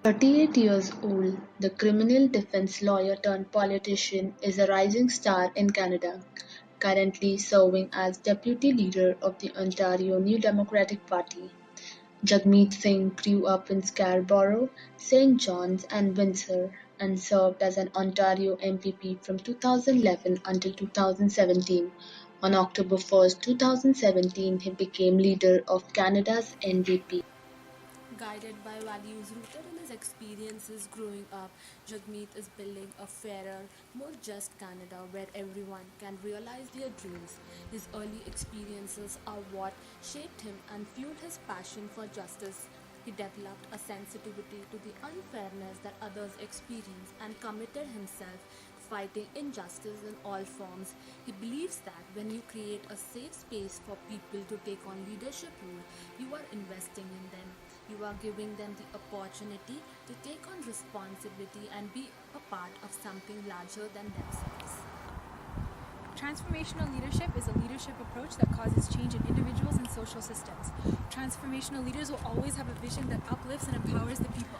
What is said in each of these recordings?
38 years old, the criminal defense lawyer turned politician is a rising star in Canada, currently serving as deputy leader of the Ontario New Democratic Party. Jagmeet Singh grew up in Scarborough, Saint John's and Windsor, and served as an Ontario MPP from 2011 until 2017. On October 1st, 2017, he became leader of Canada's NDP. Guided by values rooted in his experiences growing up, Jagmeet is building a fairer, more just Canada where everyone can realize their dreams. His early experiences are what shaped him and fueled his passion for justice. He developed a sensitivity to the unfairness that others experience and committed himself fighting injustice in all forms. He believes that when you create a safe space for people to take on leadership role, you are investing in them. You are giving them the opportunity to take on responsibility and be a part of something larger than themselves. Transformational leadership is a leadership approach that causes change in individuals and social systems. Transformational leaders will always have a vision that uplifts and empowers the people.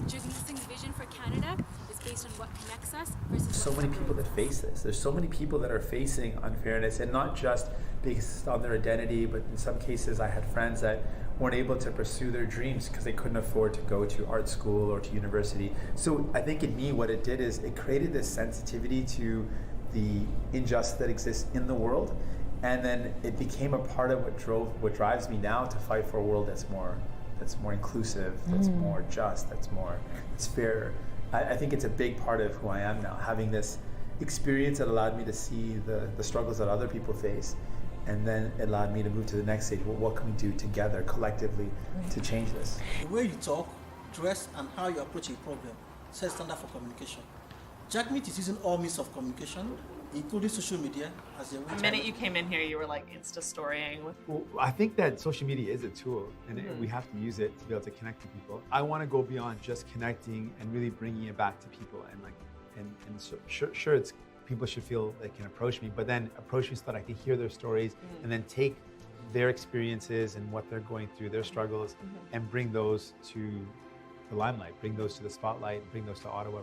Jagmeet Singh's vision for Canada is based on what connects us versus So many people that face this. There's so many people that are facing unfairness, and not just based on their identity, but in some cases I had friends that weren't able to pursue their dreams because they couldn't afford to go to art school or to university. So I think in me what it did is it created this sensitivity to the injustice that exists in the world, and then it became a part of what drives me now to fight for a world that's more inclusive, that's more just, that's fair. I think it's a big part of who I am now, having this experience that allowed me to see the struggles that other people face, and then it allowed me to move to the next stage. Well, what can we do together, collectively, to change this? The way you talk, dress, and how you approach a problem sets standard for communication. Jagmeet is using all means of communication, including social media, as a way The minute you came in here, you were like Insta storying with. Well, I think that social media is a tool, and we have to use it to be able to connect to people. I want to go beyond just connecting and really bringing it back to people, and so, sure, it's people should feel they can approach me, but then approach me so that I can hear their stories and then take their experiences and what they're going through, their struggles, and bring those to the limelight, bring those to the spotlight, bring those to Ottawa,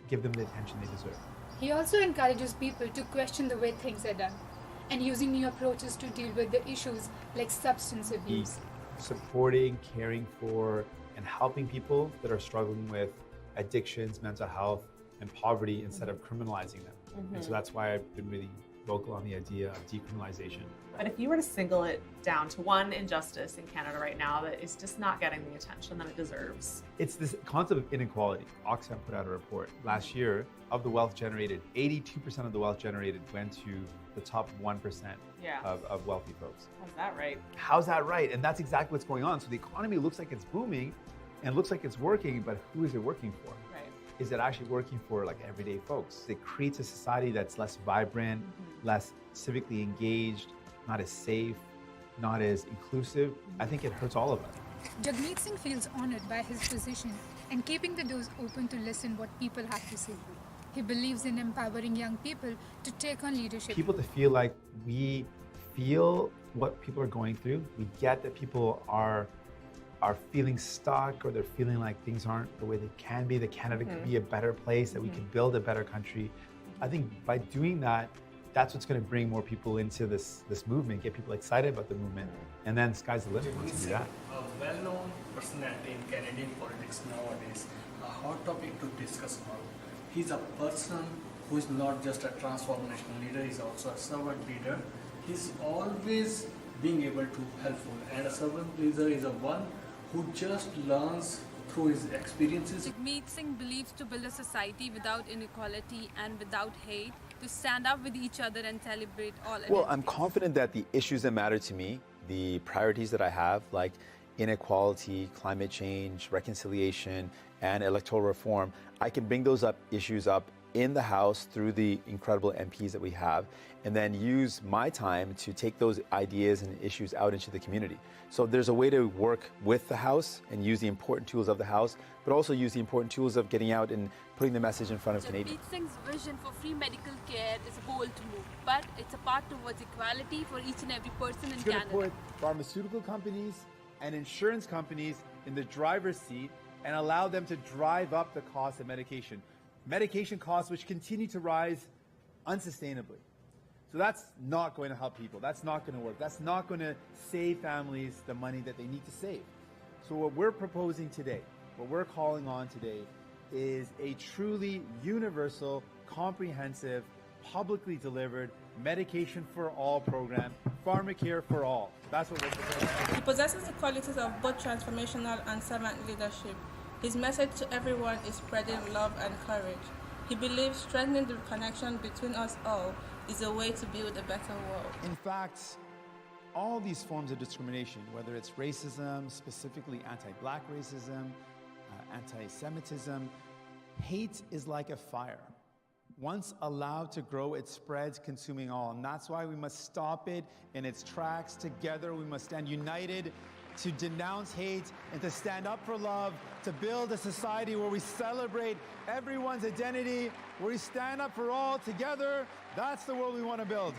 give them the attention they deserve. He also encourages people to question the way things are done and using new approaches to deal with the issues like substance abuse. Supporting, caring for, and helping people that are struggling with addictions, mental health, and poverty instead of criminalizing them. And so that's why I've been really vocal on the idea of decriminalization. But if you were to single it down to one injustice in Canada right now that is just not getting the attention that it deserves. It's this concept of inequality. Oxfam put out a report last year of the wealth generated. 82% of the wealth generated went to the top 1% of wealthy folks. How's that right? How's that right? And that's exactly what's going on. So the economy looks like it's booming and looks like it's working, but who is it working for? Right. Is it actually working for like everyday folks? It creates a society that's less vibrant, less civically engaged, not as safe, not as inclusive. I think it hurts all of us. Jagmeet Singh feels honored by his position and keeping the doors open to listen what people have to say. He believes in empowering young people to take on leadership. People to feel like we feel what people are going through. We get that people are feeling stuck, or they're feeling like things aren't the way they can be, that Canada could be a better place, that we could build a better country. I think by doing that, that's what's going to bring more people into this movement, get people excited about the movement, and then sky's the limit once we do that. A well-known personality in Canadian politics nowadays, a hot topic to discuss about. He's a person who is not just a transformational leader, he's also a servant leader. He's always being able to helpful, and a servant leader is a one who just learns through his experiences. Jagmeet Singh believes to build a society without inequality and without hate, to stand up with each other and celebrate all identities. Well, I'm confident that the issues that matter to me, the priorities that I have, like inequality, climate change, reconciliation, and electoral reform, I can bring those issues up in the House through the incredible MPs that we have, and then use my time to take those ideas and issues out into the community. So there's a way to work with the House and use the important tools of the House, but also use the important tools of getting out and putting the message in front of Canadians. Jagmeet Singh's vision for free medical care is a bold move, but it's a path towards equality for each and every person in It's going to Canada. put pharmaceutical companies and insurance companies in the driver's seat and allow them to drive up the cost of medication. Medication costs which continue to rise unsustainably. So that's not going to help people. That's not going to work. That's not going to save families the money that they need to save. So what we're proposing today, what we're calling on today, is a truly universal, comprehensive, publicly delivered medication for all program, pharmacare for all. That's what we're proposing. He possesses the qualities of both transformational and servant leadership. His message to everyone is spreading love and courage. He believes strengthening the connection between us all is a way to build a better world. In fact, all these forms of discrimination, whether it's racism, specifically anti-black racism, anti-Semitism, hate is like a fire. Once allowed to grow, it spreads, consuming all. And that's why we must stop it in its tracks. Together, we must stand united to denounce hate and to stand up for love, to build a society where we celebrate everyone's identity, where we stand up for all together. That's the world we want to build.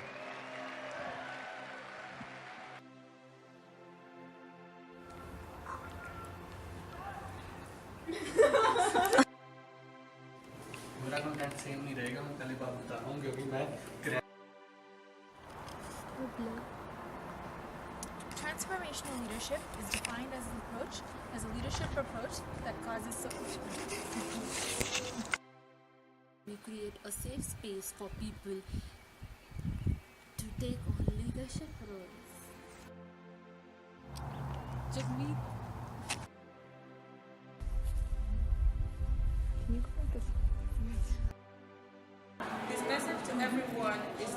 मेरा content same नहीं रहेगा मैं पहले बात बता रहा हूँ क्योंकि मैं Transformational leadership is defined as a leadership approach that causes We create a safe space for people to take on leadership roles. Jagmeet. His message to everyone is